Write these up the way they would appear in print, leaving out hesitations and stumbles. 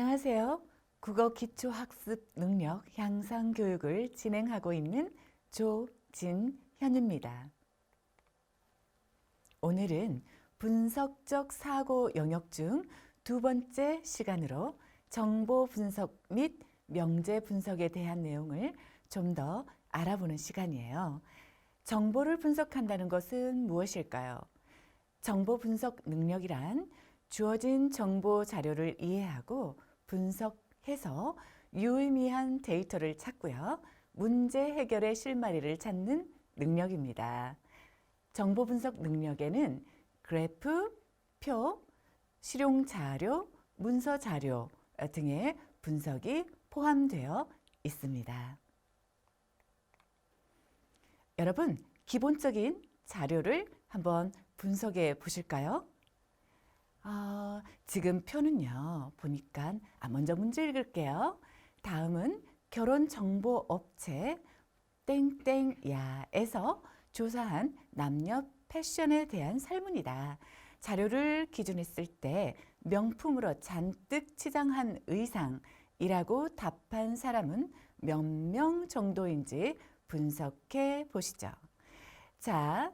안녕하세요. 국어 기초 학습 능력 향상 교육을 진행하고 있는 조진현입니다. 오늘은 분석적 사고 영역 중 두 번째 시간으로 정보 분석 및 명제 분석에 대한 내용을 좀 더 알아보는 시간이에요. 정보를 분석한다는 것은 무엇일까요? 정보 분석 능력이란 주어진 정보 자료를 이해하고 분석해서 유의미한 데이터를 찾고요. 문제 해결의 실마리를 찾는 능력입니다. 정보 분석 능력에는 그래프, 표, 실용 자료, 문서 자료 등의 분석이 포함되어 있습니다. 여러분, 기본적인 자료를 한번 분석해 보실까요? 지금 표는요, 보니까 먼저 문제 읽을게요. 다음은 결혼정보업체 땡땡야에서 조사한 남녀 패션에 대한 설문이다. 자료를 기준했을 때 명품으로 잔뜩 치장한 의상이라고 답한 사람은 몇 명 정도인지 분석해 보시죠. 자,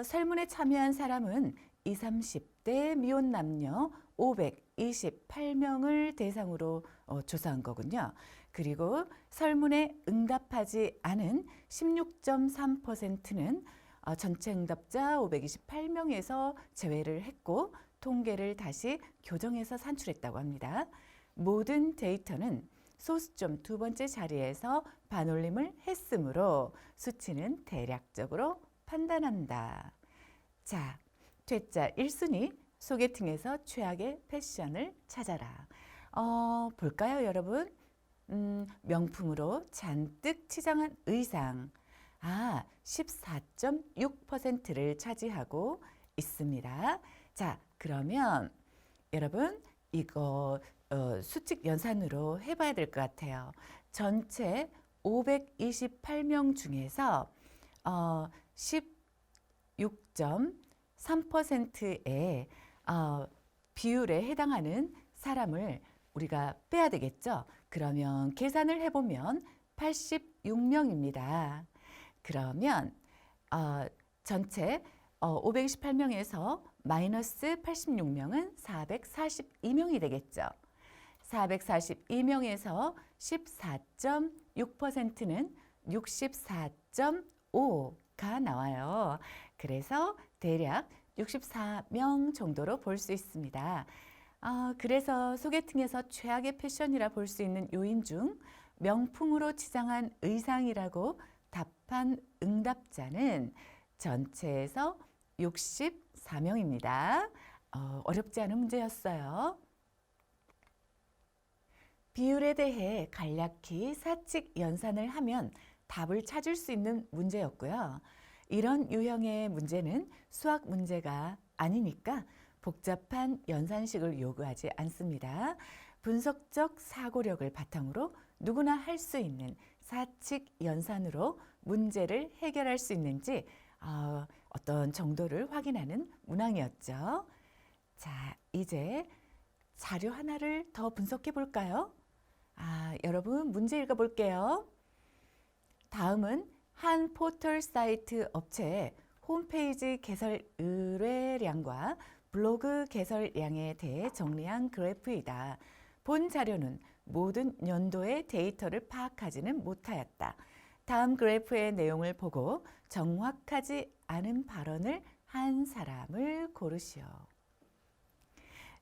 설문에 참여한 사람은 20, 30대 미혼 남녀 528명을 대상으로 조사한 거군요. 그리고 설문에 응답하지 않은 16.3%는 전체 응답자 528명에서 제외를 했고 통계를 다시 교정해서 산출했다고 합니다. 모든 데이터는 소수점 두 번째 자리에서 반올림을 했으므로 수치는 대략적으로 판단한다. 자, 퇴짜 1순위 소개팅에서 최악의 패션을 찾아라. 볼까요, 여러분? 명품으로 잔뜩 치장한 의상. 14.6%를 차지하고 있습니다. 자, 그러면 여러분 이거 수직 연산으로 해봐야 될 것 같아요. 전체 528명 중에서 16.3%의 비율에 해당하는 사람을 우리가 빼야 되겠죠. 그러면 계산을 해보면 86명입니다. 그러면 전체 528명에서 마이너스 86명은 442명이 되겠죠. 442명에서 14.6%는 64.5가 나와요. 그래서 대략 64명 정도로 볼 수 있습니다. 그래서 소개팅에서 최악의 패션이라 볼 수 있는 요인 중 명품으로 치장한 의상이라고 답한 응답자는 전체에서 64명입니다. 어렵지 않은 문제였어요. 비율에 대해 간략히 사칙 연산을 하면 답을 찾을 수 있는 문제였고요. 이런 유형의 문제는 수학 문제가 아니니까 복잡한 연산식을 요구하지 않습니다. 분석적 사고력을 바탕으로 누구나 할 수 있는 사칙 연산으로 문제를 해결할 수 있는지 어떤 정도를 확인하는 문항이었죠. 자, 이제 자료 하나를 더 분석해 볼까요? 여러분 문제 읽어 볼게요. 다음은 한 포털 사이트 업체의 홈페이지 개설 의뢰량과 블로그 개설량에 대해 정리한 그래프이다. 본 자료는 모든 연도의 데이터를 파악하지는 못하였다. 다음 그래프의 내용을 보고 정확하지 않은 발언을 한 사람을 고르시오.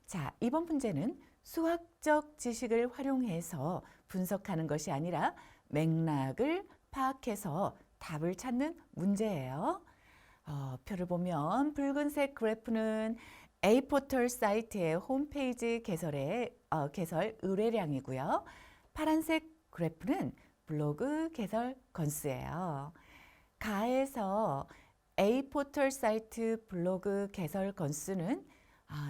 자, 이번 문제는 수학적 지식을 활용해서 분석하는 것이 아니라 맥락을 파악해서 답을 찾는 문제예요. 표를 보면 붉은색 그래프는 A포털 사이트의 홈페이지 개설 의뢰량이고요. 파란색 그래프는 블로그 개설 건수예요. 가에서 A포털 사이트 블로그 개설 건수는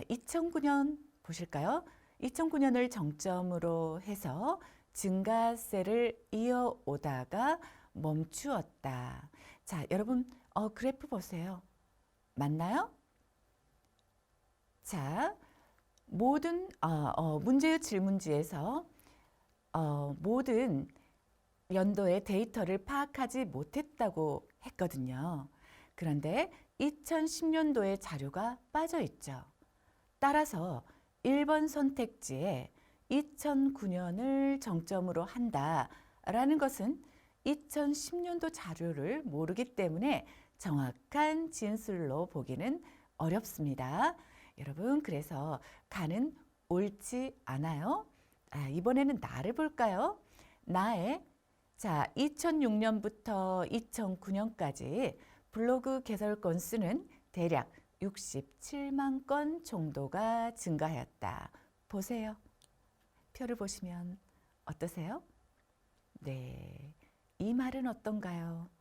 2009년 보실까요? 2009년을 정점으로 해서 증가세를 이어오다가 멈추었다. 자, 여러분 그래프 보세요. 맞나요? 자, 모든 문제의 질문지에서 모든 연도의 데이터를 파악하지 못했다고 했거든요. 그런데 2010년도의 자료가 빠져 있죠. 따라서 1번 선택지에 2009년을 정점으로 한다라는 것은 2010년도 자료를 모르기 때문에 정확한 진술로 보기는 어렵습니다. 여러분, 그래서 가는 옳지 않아요? 이번에는 나를 볼까요? 나의 2006년부터 2009년까지 블로그 개설 건수는 대략 67만 건 정도가 증가하였다. 보세요. 표를 보시면 어떠세요? 네. 이 말은 어떤가요?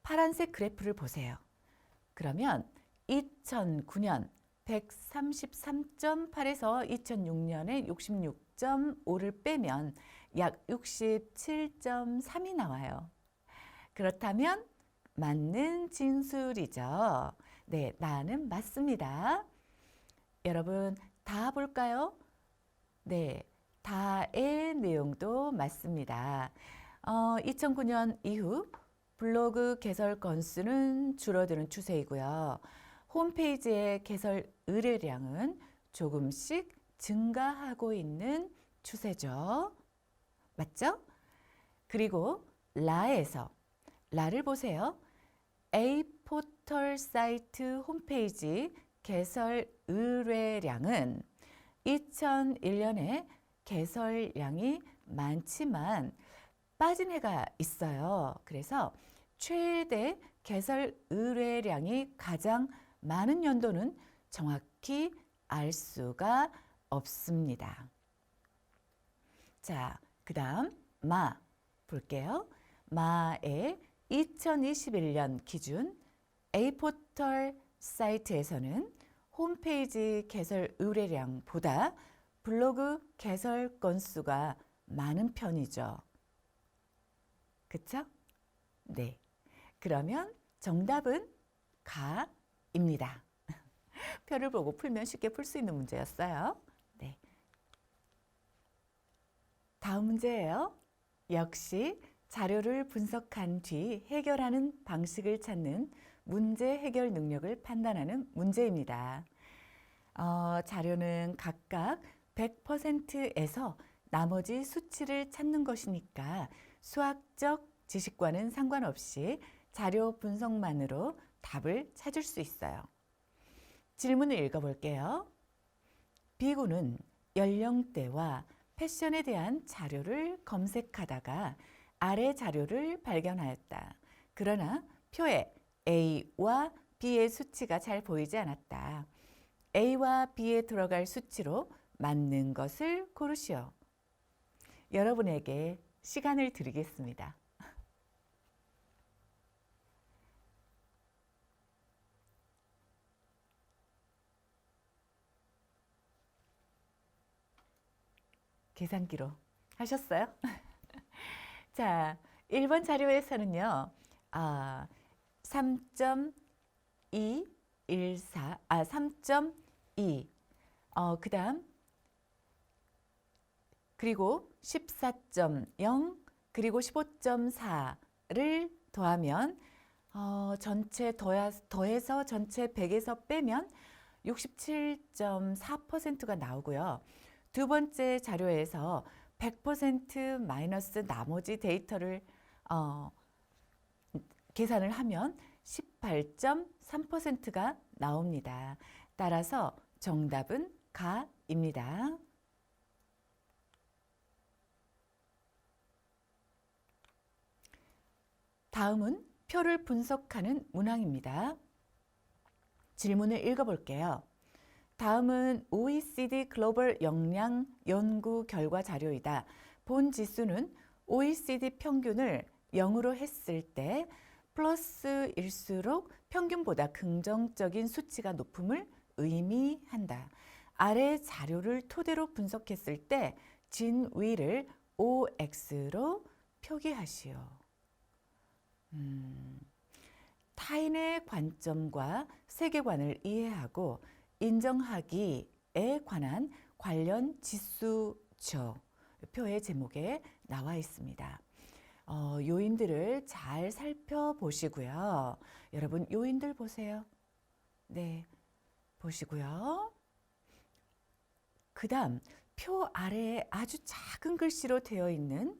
파란색 그래프를 보세요. 그러면 2009년 133.8에서 2006년에 66.5를 빼면 약 67.3이 나와요. 그렇다면 맞는 진술이죠. 네, 나는 맞습니다. 여러분, 다 볼까요? 네, 다의 내용도 맞습니다. 2009년 이후 블로그 개설 건수는 줄어드는 추세이고요. 홈페이지의 개설 의뢰량은 조금씩 증가하고 있는 추세죠. 맞죠? 그리고 라를 보세요. A 포털 사이트 홈페이지 개설 의뢰량은 2001년에 개설량이 많지만 빠진 해가 있어요. 그래서 최대 개설 의뢰량이 가장 많은 연도는 정확히 알 수가 없습니다. 자, 그 다음 마 볼게요. 마의 2021년 기준 A포털 사이트에서는 홈페이지 개설 의뢰량보다 블로그 개설 건수가 많은 편이죠. 그쵸? 네. 그러면 정답은 가입니다. 표를 보고 풀면 쉽게 풀 수 있는 문제였어요. 네. 다음 문제예요. 역시 자료를 분석한 뒤 해결하는 방식을 찾는 문제 해결 능력을 판단하는 문제입니다. 자료는 각각 100%에서 나머지 수치를 찾는 것이니까 수학적 지식과는 상관없이 자료 분석만으로 답을 찾을 수 있어요. 질문을 읽어볼게요. B군은 연령대와 패션에 대한 자료를 검색하다가 아래 자료를 발견하였다. 그러나 표에 A와 B의 수치가 잘 보이지 않았다. A와 B에 들어갈 수치로 맞는 것을 고르시오. 여러분에게 시간을 드리겠습니다. 계산기로 하셨어요? 자, 1번 자료에서는요. 3.2 그다음 그리고 14.0 그리고 15.4를 더하면 전체 더해서 전체 100에서 빼면 67.4%가 나오고요. 두 번째 자료에서 100% 마이너스 나머지 데이터를 계산을 하면 18.3%가 나옵니다. 따라서 정답은 가입니다. 다음은 표를 분석하는 문항입니다. 질문을 읽어볼게요. 다음은 OECD 글로벌 역량 연구 결과 자료이다. 본 지수는 OECD 평균을 0으로 했을 때 플러스일수록 평균보다 긍정적인 수치가 높음을 의미한다. 아래 자료를 토대로 분석했을 때 진위를 OX로 표기하시오. 타인의 관점과 세계관을 이해하고 인정하기 관한 관련 지수죠. 표의 제목에 나와 있습니다. 요인들을 잘 살펴보시고요. 여러분 요인들 보세요. 네, 보시고요. 그 다음 표 아래에 아주 작은 글씨로 되어 있는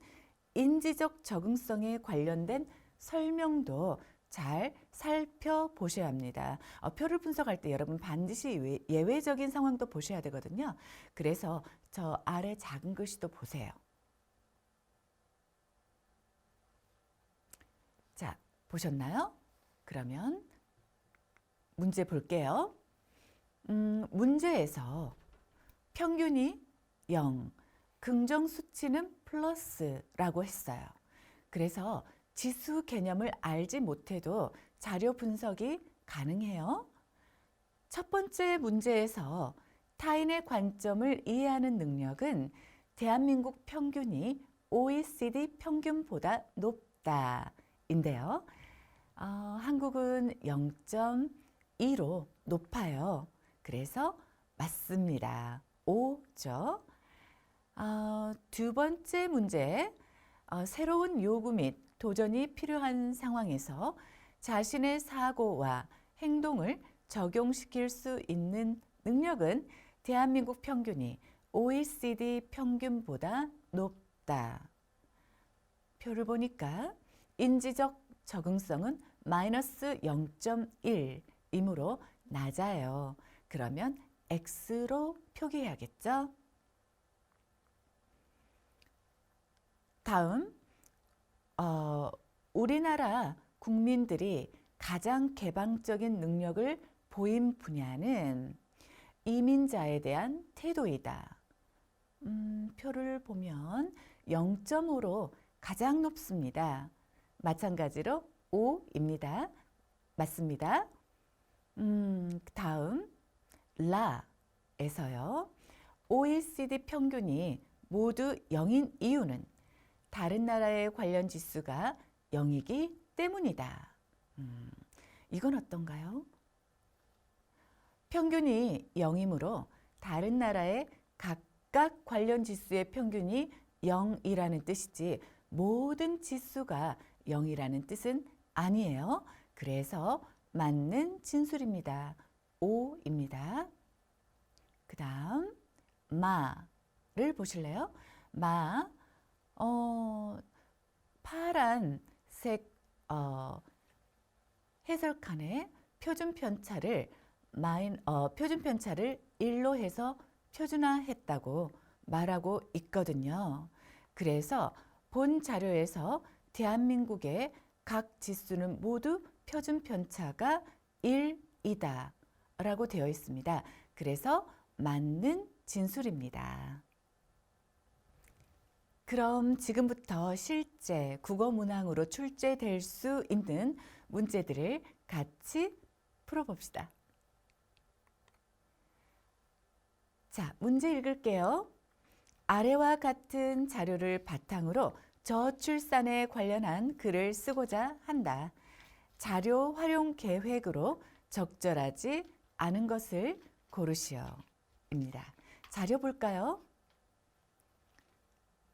인지적 적응성에 관련된 설명도 잘 살펴보셔야 합니다. 표를 분석할 때 여러분 반드시 예외적인 상황도 보셔야 되거든요. 그래서 저 아래 작은 글씨도 보세요. 자, 보셨나요? 그러면 문제 볼게요. 문제에서 평균이 0, 긍정 수치는 플러스라고 했어요. 그래서 지수 개념을 알지 못해도 자료 분석이 가능해요. 첫 번째 문제에서 타인의 관점을 이해하는 능력은 대한민국 평균이 OECD 평균보다 높다 인데요. 한국은 0.2로 높아요. 그래서 맞습니다. 5죠. 두 번째 문제, 새로운 요구 및 도전이 필요한 상황에서 자신의 사고와 행동을 적용시킬 수 있는 능력은 대한민국 평균이 OECD 평균보다 높다. 표를 보니까 인지적 적응성은 마이너스 0.1이므로 낮아요. 그러면 X로 표기해야겠죠? 다음, 우리나라 국민들이 가장 개방적인 능력을 보인 분야는 이민자에 대한 태도이다. 표를 보면 0.5로 가장 높습니다. 마찬가지로 5입니다. 맞습니다. 다음, 라에서요. OECD 평균이 모두 0인 이유는 다른 나라의 관련 지수가 0이기 때문이다. 이건 어떤가요? 평균이 0이므로 다른 나라의 각각 관련 지수의 평균이 0이라는 뜻이지 모든 지수가 0이라는 뜻은 아니에요. 그래서 맞는 진술입니다. 5입니다. 그 다음 마를 보실래요? 마, 파란색 해설칸에 표준 편차를 1로 해서 표준화했다고 말하고 있거든요. 그래서 본 자료에서 대한민국의 각 지수는 모두 표준 편차가 1이다 라고 되어 있습니다. 그래서 맞는 진술입니다. 그럼 지금부터 실제 국어 문항으로 출제될 수 있는 문제들을 같이 풀어봅시다. 자, 문제 읽을게요. 아래와 같은 자료를 바탕으로 저출산에 관련한 글을 쓰고자 한다. 자료 활용 계획으로 적절하지 않은 것을 고르시오. 입니다. 자료 볼까요?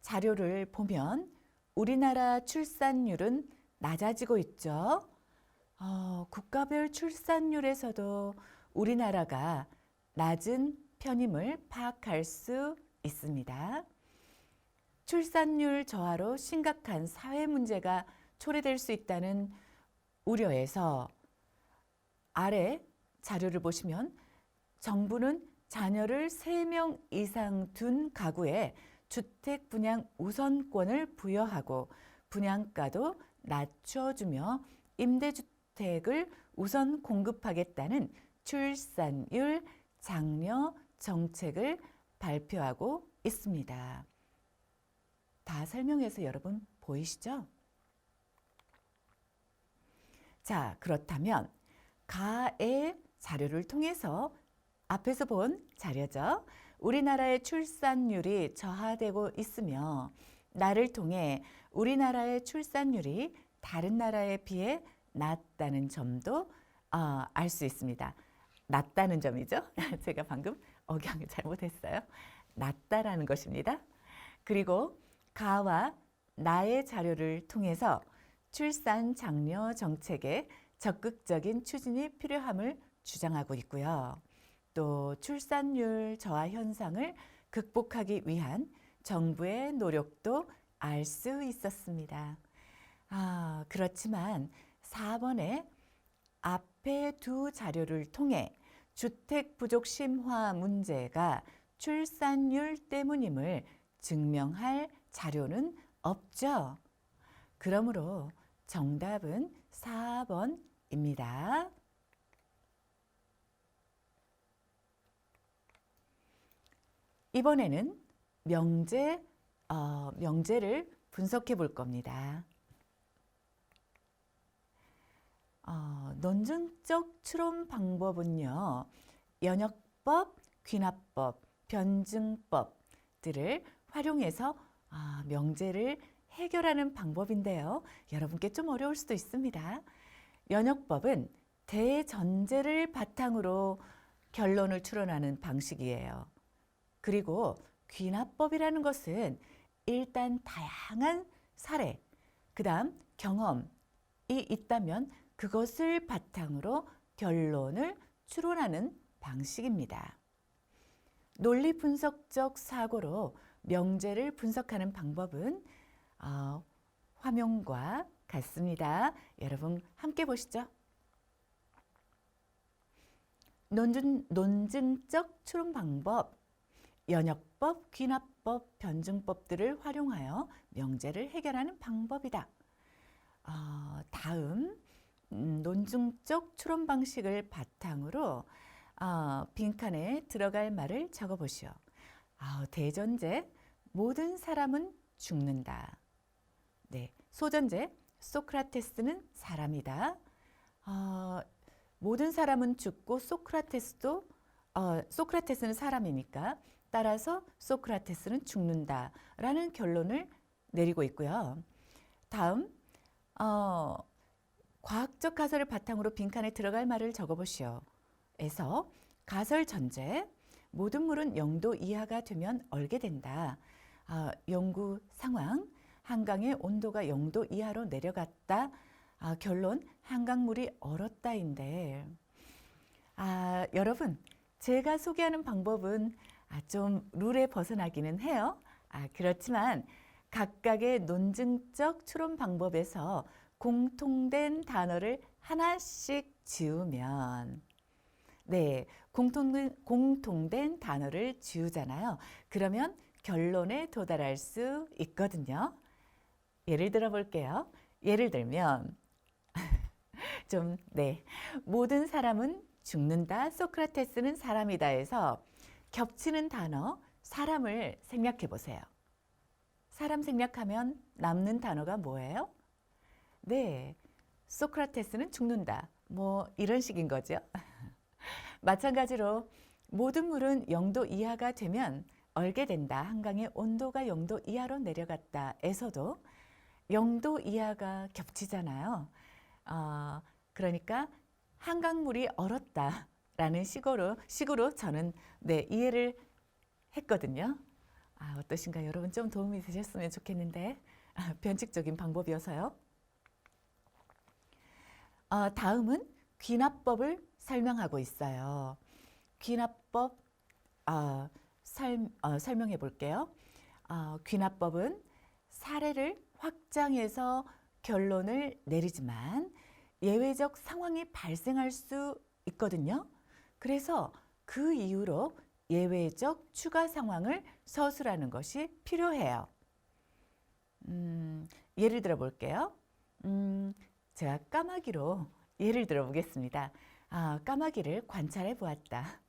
자료를 보면 우리나라 출산율은 낮아지고 있죠. 국가별 출산율에서도 우리나라가 낮은 편임을 파악할 수 있습니다. 출산율 저하로 심각한 사회 문제가 초래될 수 있다는 우려에서 아래 자료를 보시면 정부는 자녀를 3명 이상 둔 가구에 주택 분양 우선권을 부여하고 분양가도 낮춰주며 임대주택을 우선 공급하겠다는 출산율 장려 정책을 발표하고 있습니다. 다 설명해서 여러분 보이시죠? 자, 그렇다면 가의 자료를 통해서 앞에서 본 자료죠. 우리나라의 출산율이 저하되고 있으며 나를 통해 우리나라의 출산율이 다른 나라에 비해 낮다는 점도 알 수 있습니다. 낫다는 점이죠. 제가 방금 억양을 잘못했어요. 낫다라는 것입니다. 그리고 가와 나의 자료를 통해서 출산 장려 정책의 적극적인 추진이 필요함을 주장하고 있고요. 또 출산율 저하 현상을 극복하기 위한 정부의 노력도 알 수 있었습니다. 그렇지만 4번에 앞에 두 자료를 통해 주택 부족 심화 문제가 출산율 때문임을 증명할 자료는 없죠. 그러므로 정답은 4번입니다. 이번에는 명제를 분석해 볼 겁니다. 논증적 추론 방법은요, 연역법, 귀납법, 변증법들을 활용해서 명제를 해결하는 방법인데요. 여러분께 좀 어려울 수도 있습니다. 연역법은 대전제를 바탕으로 결론을 추론하는 방식이에요. 그리고 귀납법이라는 것은 일단 다양한 사례, 그 다음 경험이 있다면 그것을 바탕으로 결론을 추론하는 방식입니다. 논리 분석적 사고로 명제를 분석하는 방법은 화면과 같습니다. 여러분 함께 보시죠. 논증적 추론 방법, 연역법, 귀납법, 변증법들을 활용하여 명제를 해결하는 방법이다. 다음 논증적 추론 방식을 바탕으로 빈칸에 들어갈 말을 적어보시오. 대전제, 모든 사람은 죽는다. 네, 소전제, 소크라테스는 사람이다. 모든 사람은 죽고 소크라테스는 사람이니까 따라서 소크라테스는 죽는다라는 결론을 내리고 있고요. 다음 과학적 가설을 바탕으로 빈칸에 들어갈 말을 적어보시오. 에서 가설 전제, 모든 물은 0도 이하가 되면 얼게 된다. 연구 상황, 한강의 온도가 0도 이하로 내려갔다. 결론, 한강물이 얼었다인데 여러분, 제가 소개하는 방법은 좀 룰에 벗어나기는 해요. 그렇지만 각각의 논증적 추론 방법에서 공통된 단어를 하나씩 지우면 공통된 단어를 지우잖아요. 그러면 결론에 도달할 수 있거든요. 예를 들어 볼게요. 예를 들면 모든 사람은 죽는다, 소크라테스는 사람이다 해서 겹치는 단어, 사람을 생략해 보세요. 사람 생략하면 남는 단어가 뭐예요? 네, 소크라테스는 죽는다. 이런 식인 거죠. 마찬가지로 모든 물은 0도 이하가 되면 얼게 된다. 한강의 온도가 0도 이하로 내려갔다. 에서도 0도 이하가 겹치잖아요. 그러니까 한강물이 얼었다라는 식으로 저는 이해를 했거든요. 어떠신가요? 여러분 좀 도움이 되셨으면 좋겠는데 변칙적인 방법이어서요. 다음은 귀납법을 설명하고 있어요. 귀납법 설명해 볼게요. 귀납법은 사례를 확장해서 결론을 내리지만 예외적 상황이 발생할 수 있거든요. 그래서 그 이유로 예외적 추가 상황을 서술하는 것이 필요해요. 예를 들어 볼게요. 제가 까마귀로 예를 들어 보겠습니다. 까마귀를 관찰해 보았다.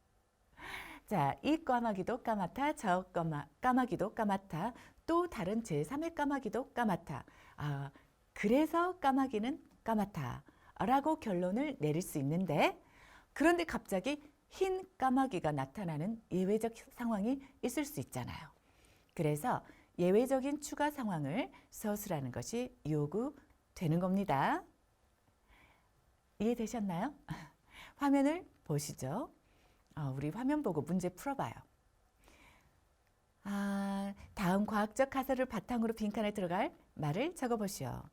자, 이 까마귀도 까맣다. 저 까마귀도 까맣다. 또 다른 제3의 까마귀도 까맣다. 그래서 까마귀는 까맣다. 라고 결론을 내릴 수 있는데, 그런데 갑자기 흰 까마귀가 나타나는 예외적 상황이 있을 수 있잖아요. 그래서 예외적인 추가 상황을 서술하는 것이 요구되는 겁니다. 이해되셨나요? 화면을 보시죠. 우리 화면 보고 문제 풀어봐요. 다음 과학적 가설을 바탕으로 빈칸에 들어갈 말을 적어보시오.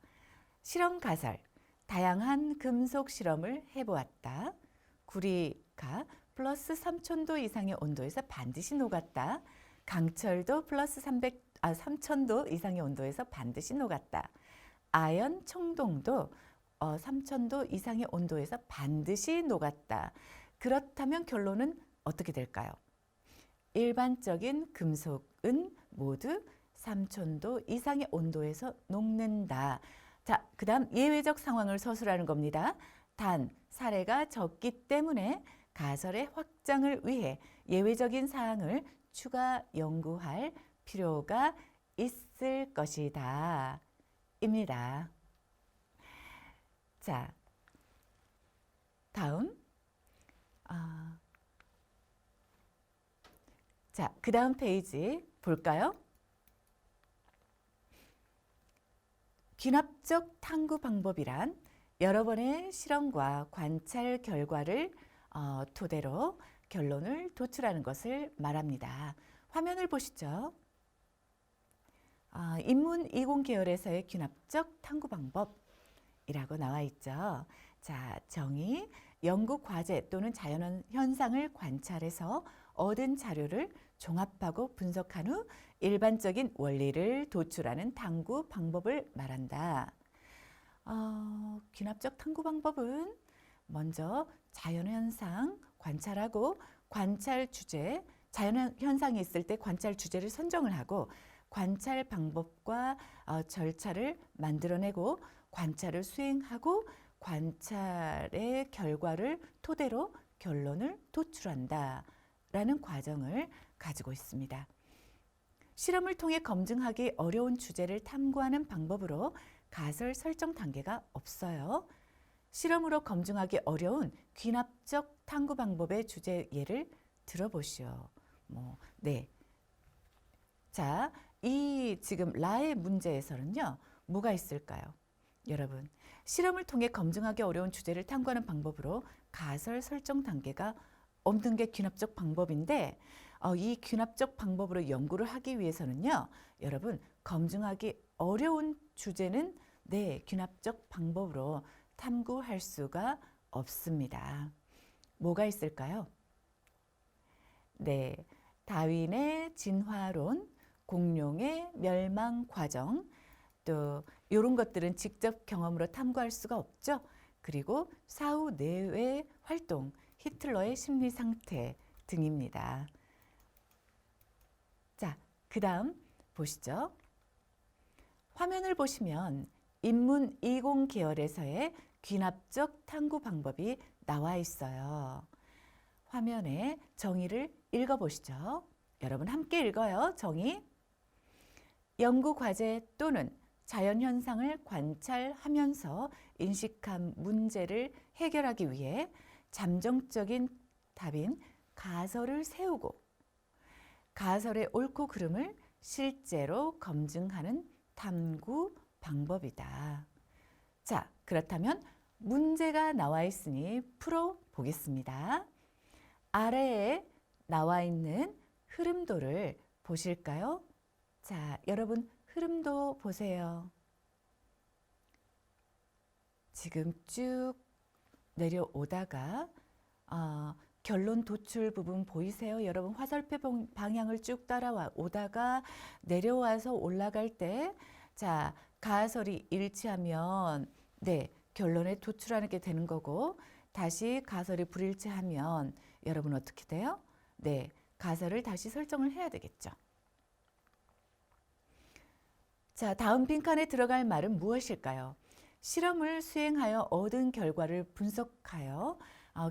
실험 가설. 다양한 금속 실험을 해보았다. 구리가 플러스 3000도 이상의 온도에서 반드시 녹았다. 강철도 플러스 3000도 이상의 온도에서 반드시 녹았다. 아연 청동도 3000도 이상의 온도에서 반드시 녹았다. 그렇다면 결론은 어떻게 될까요? 일반적인 금속은 모두 3000도 이상의 온도에서 녹는다. 자, 그 다음 예외적 상황을 서술하는 겁니다. 단, 사례가 적기 때문에 가설의 확장을 위해 예외적인 사항을 추가 연구할 필요가 있을 것이다. 입니다. 자, 다음. 자, 그 다음 페이지 볼까요? 귀납적 탐구 방법이란 여러 번의 실험과 관찰 결과를 토대로 결론을 도출하는 것을 말합니다. 화면을 보시죠. 인문 이공 계열에서의 귀납적 탐구 방법이라고 나와 있죠. 자, 정의, 연구 과제 또는 자연 현상을 관찰해서 얻은 자료를 종합하고 분석한 후 일반적인 원리를 도출하는 탐구 방법을 말한다. 귀납적 탐구 방법은 먼저 자연현상 관찰하고 관찰 주제, 자연현상이 있을 때 관찰 주제를 선정을 하고 관찰 방법과 절차를 만들어내고 관찰을 수행하고 관찰의 결과를 토대로 결론을 도출한다. 라는 과정을 가지고 있습니다. 실험을 통해 검증하기 어려운 주제를 탐구하는 방법으로 가설 설정 단계가 없어요. 실험으로 검증하기 어려운 귀납적 탐구 방법의 주제 예를 들어보시오. 네. 자, 이 지금 라의 문제에서는요, 뭐가 있을까요? 여러분, 실험을 통해 검증하기 어려운 주제를 탐구하는 방법으로 가설 설정 단계가 없는 게 귀납적 방법인데 이 귀납적 방법으로 연구를 하기 위해서는요. 여러분 검증하기 어려운 주제는 귀납적 방법으로 탐구할 수가 없습니다. 뭐가 있을까요? 네, 다윈의 진화론, 공룡의 멸망 과정, 또 이런 것들은 직접 경험으로 탐구할 수가 없죠. 그리고 사후 내외 활동, 히틀러의 심리 상태 등입니다. 자, 그 다음 보시죠. 화면을 보시면 인문 이공 계열에서의 귀납적 탐구 방법이 나와 있어요. 화면에 정의를 읽어보시죠. 여러분 함께 읽어요. 정의. 연구 과제 또는 자연현상을 관찰하면서 인식한 문제를 해결하기 위해 잠정적인 답인 가설을 세우고 가설의 옳고 그름을 실제로 검증하는 탐구 방법이다. 자, 그렇다면 문제가 나와 있으니 풀어보겠습니다. 아래에 나와 있는 흐름도를 보실까요? 자, 여러분 흐름도 보세요. 지금 쭉 내려오다가 결론 도출 부분 보이세요? 여러분 화살표 방향을 쭉 따라오다가 내려와서 올라갈 때 자, 가설이 일치하면 결론에 도출하는 게 되는 거고 다시 가설이 불일치하면 여러분 어떻게 돼요? 가설을 다시 설정을 해야 되겠죠. 자, 다음 빈칸에 들어갈 말은 무엇일까요? 실험을 수행하여 얻은 결과를 분석하여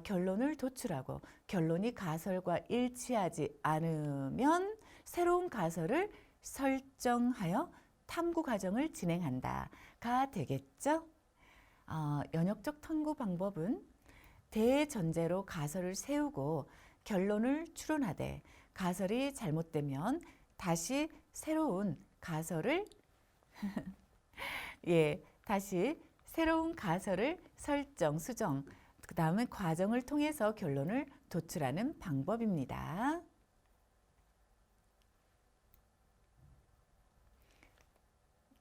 결론을 도출하고 결론이 가설과 일치하지 않으면 새로운 가설을 설정하여 탐구 과정을 진행한다가 되겠죠. 연역적 탐구 방법은 대전제로 가설을 세우고 결론을 추론하되 가설이 잘못되면 다시 새로운 가설을 다시 새로운 가설을 설정, 수정, 그 다음은 과정을 통해서 결론을 도출하는 방법입니다.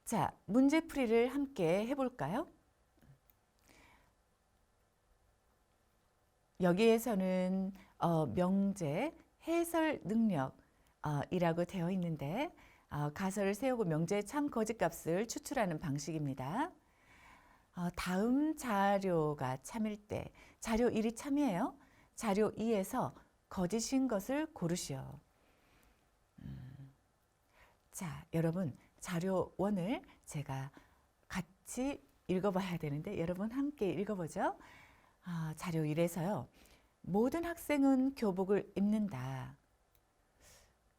자, 문제풀이를 함께 해볼까요? 여기에서는 명제 해설 능력이라고 되어 있는데 가설을 세우고 명제의 참 거짓값을 추출하는 방식입니다. 다음 자료가 참일 때 자료 1이 참이에요. 자료 2에서 거짓인 것을 고르시오. 자, 여러분 자료 1을 제가 같이 읽어봐야 되는데 여러분 함께 읽어보죠. 자료 1에서요. 모든 학생은 교복을 입는다.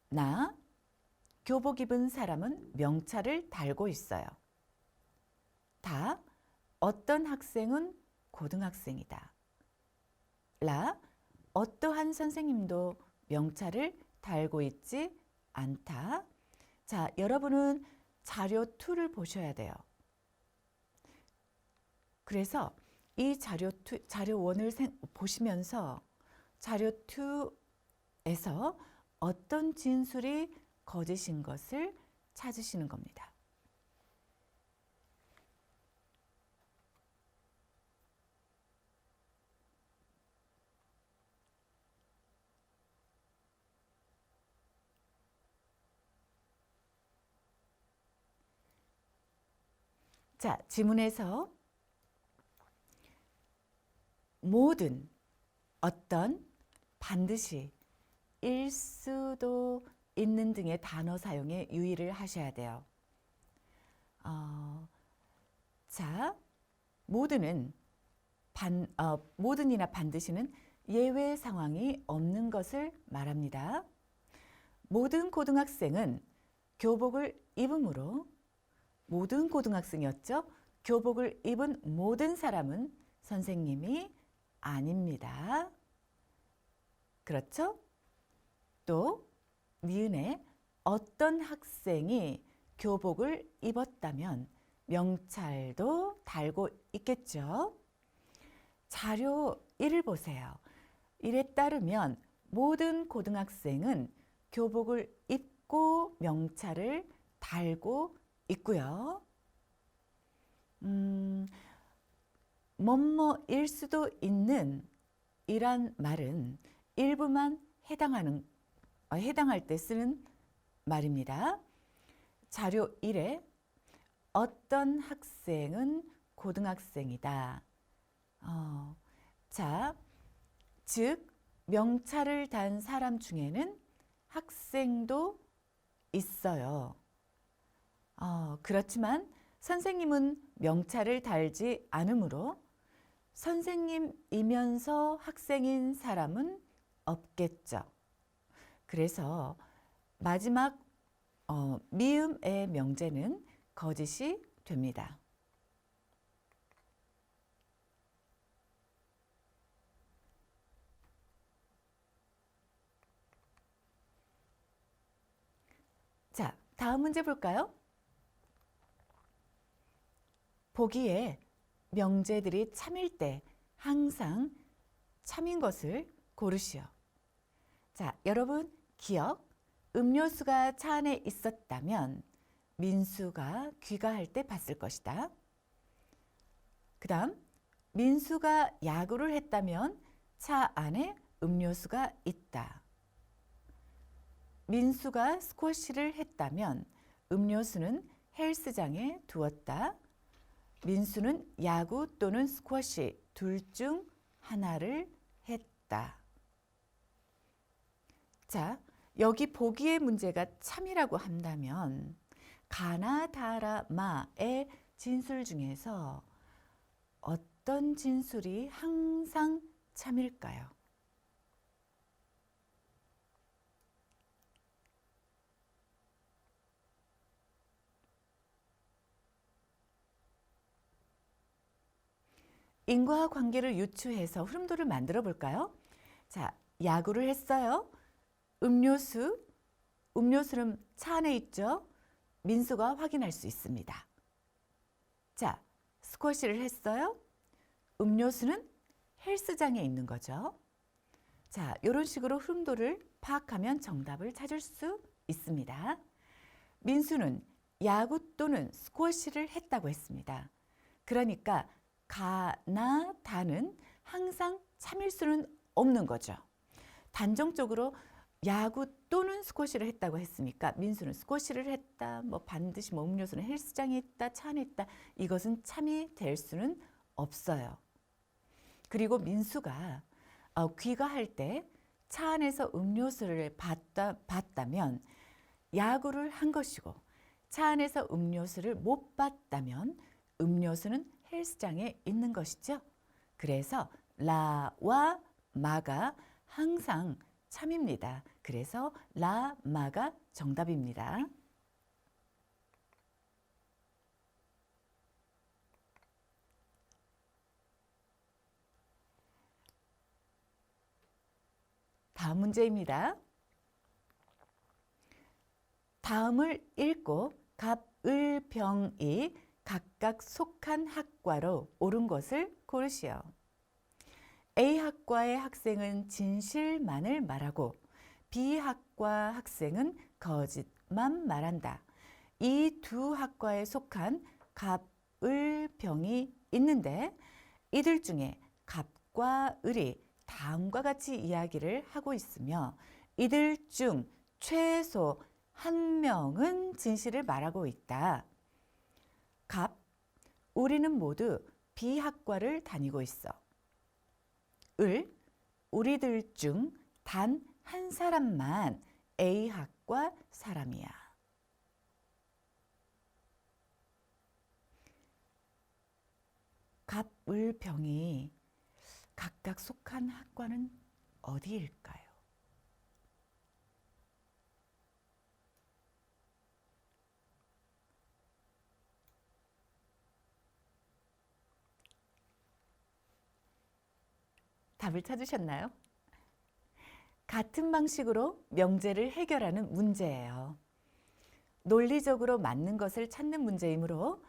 나 교복 입은 사람은 명찰을 달고 있어요. 다 어떤 학생은 고등학생이다. 라 어떠한 선생님도 명찰을 달고 있지 않다. 자, 여러분은 자료 2를 보셔야 돼요. 그래서 이 자료 1을 보시면서 자료 2에서 어떤 진술이 거짓인 것을 찾으시는 겁니다. 자, 지문에서 모든, 어떤, 반드시, 일 수도 있는 등의 단어 사용에 유의를 하셔야 돼요. 자, 모든은 모든이나 반드시는 예외 상황이 없는 것을 말합니다. 모든 고등학생은 교복을 입으므로 모든 고등학생이었죠. 교복을 입은 모든 사람은 선생님이 아닙니다. 그렇죠? 또 니은에 어떤 학생이 교복을 입었다면 명찰도 달고 있겠죠. 자료 1을 보세요. 이에 따르면 모든 고등학생은 교복을 입고 명찰을 달고 있고요. 뭐뭐일 수도 있는 이란 말은 일부만 해당할 때 쓰는 말입니다. 자료 1에 어떤 학생은 고등학생이다. 자, 즉 명찰을 단 사람 중에는 학생도 있어요. 그렇지만 선생님은 명찰을 달지 않으므로 선생님이면서 학생인 사람은 없겠죠. 그래서 마지막 미음의 명제는 거짓이 됩니다. 자, 다음 문제 볼까요? 보기에 명제들이 참일 때 항상 참인 것을 고르시오. 자, 여러분 기억, 음료수가 차 안에 있었다면 민수가 귀가할 때 봤을 것이다. 그 다음 민수가 야구를 했다면 차 안에 음료수가 있다. 민수가 스쿼시를 했다면 음료수는 헬스장에 두었다. 민수는 야구 또는 스쿼시 둘 중 하나를 했다. 자, 여기 보기의 문제가 참이라고 한다면 가나 다라 마의 진술 중에서 어떤 진술이 항상 참일까요? 인과관계를 유추해서 흐름도를 만들어 볼까요? 자, 야구를 했어요. 음료수는 차 안에 있죠. 민수가 확인할 수 있습니다. 자, 스쿼시를 했어요. 음료수는 헬스장에 있는 거죠. 자, 이런 식으로 흐름도를 파악하면 정답을 찾을 수 있습니다. 민수는 야구 또는 스쿼시를 했다고 했습니다. 그러니까 가나 다는 항상 참일 수는 없는 거죠. 단정적으로 야구 또는 스쿼시를 했다고 했으니까 민수는 스쿼시를 했다, 뭐 반드시 뭐 음료수는 헬스장에 있다, 차 안에 있다, 이것은 참이 될 수는 없어요. 그리고 민수가 귀가할 때 차 안에서 음료수를 봤다면 야구를 한 것이고, 차 안에서 음료수를 못 봤다면 음료수는 헬스장에 있는 것이죠. 그래서 라와 마가 항상 참입니다. 그래서 라, 마가 정답입니다. 다음 문제입니다. 다음을 읽고 갑, 을, 병이 각각 속한 학과로 옳은 것을 고르시오. A학과의 학생은 진실만을 말하고 B학과 학생은 거짓만 말한다. 이 두 학과에 속한 갑, 을, 병이 있는데 이들 중에 갑과 을이 다음과 같이 이야기를 하고 있으며 이들 중 최소 한 명은 진실을 말하고 있다. 갑, 우리는 모두 B학과를 다니고 있어. 을, 우리들 중 단 한 사람만 A학과 사람이야. 갑, 을, 병이 각각 속한 학과는 어디일까요? 답을 찾으셨나요? 같은 방식으로 명제를 해결하는 문제예요. 논리적으로 맞는 것을 찾는 문제이므로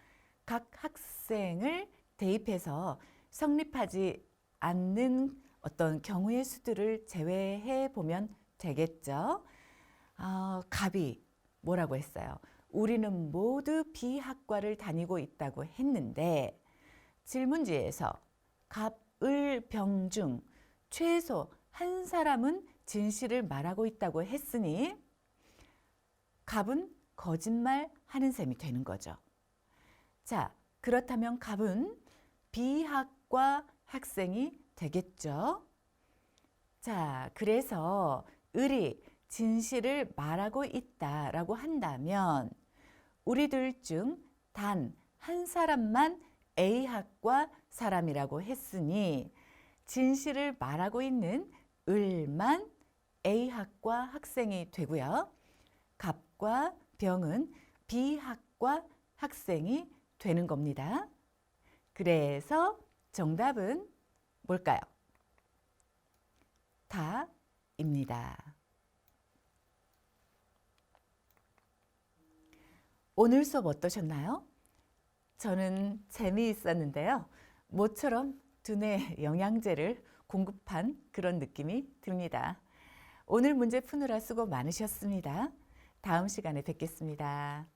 각 학생을 대입해서 성립하지 않는 어떤 경우의 수들을 제외해 보면 되겠죠. 갑이 뭐라고 했어요? 우리는 모두 B학과를 다니고 있다고 했는데 질문지에서 갑, 을, 병 중 최소 한 사람은 진실을 말하고 있다고 했으니 갑은 거짓말 하는 셈이 되는 거죠. 자, 그렇다면 갑은 B학과 학생이 되겠죠. 자, 그래서 을이 진실을 말하고 있다라고 한다면 우리들 중 단 한 사람만 A학과 사람이라고 했으니 진실을 말하고 있는 을만 A학과 학생이 되고요. 갑과 병은 B학과 학생이 되는 겁니다. 그래서 정답은 뭘까요? 다입니다. 오늘 수업 어떠셨나요? 저는 재미있었는데요. 모처럼 두뇌 영양제를 공급한 그런 느낌이 듭니다. 오늘 문제 푸느라 수고 많으셨습니다. 다음 시간에 뵙겠습니다.